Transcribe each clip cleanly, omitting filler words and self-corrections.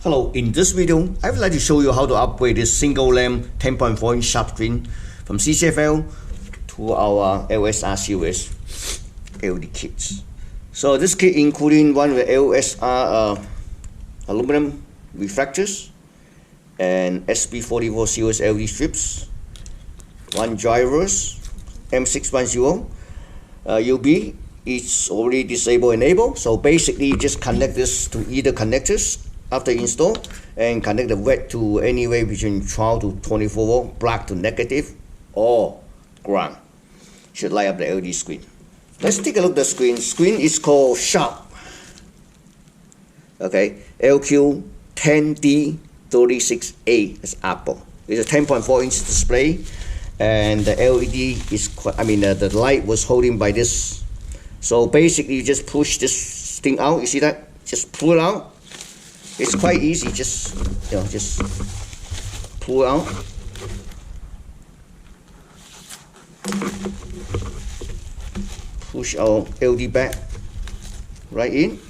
Hello, in this video, I would like to show you how to upgrade this single lamp 10.4 inch sharp screen from CCFL to our LSR series LED kits. So this kit including one with LSR aluminum reflectors and SB44 series LED strips, one drivers, M610 UB. It's already disabled enabled, so basically you just connect this to either connectors after install and connect the wet to anywhere between 12 to 24 volt, black to negative, or ground. Should light up the LED screen. Let's take a look at the screen. Screen is called Sharp LQ10D36A. It's Apple. It's a 10.4 inch display, and the LED is the light was holding by this. So basically you just push this thing out. You see that? Just pull it out. It's quite easy. Just pull it out. Push our LED back right in.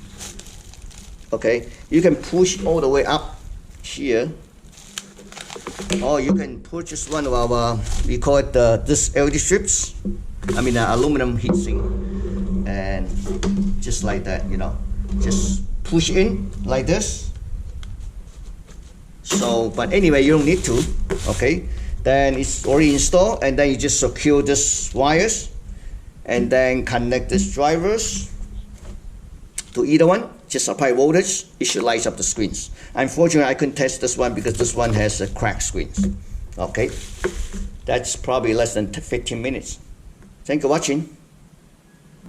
Okay, you can push all the way up here, or you can purchase one of our, we call it this LED strips. Aluminum heatsink, and just like that, just push in like this. So, but anyway, you don't need to. Okay, then it's already installed, and then you just secure this wires, and then connect these drivers to either one. Just apply voltage. It should light up the screens. Unfortunately, I couldn't test this one because this one has a cracked screens. Okay, that's probably less than 15 minutes. Thank you for watching.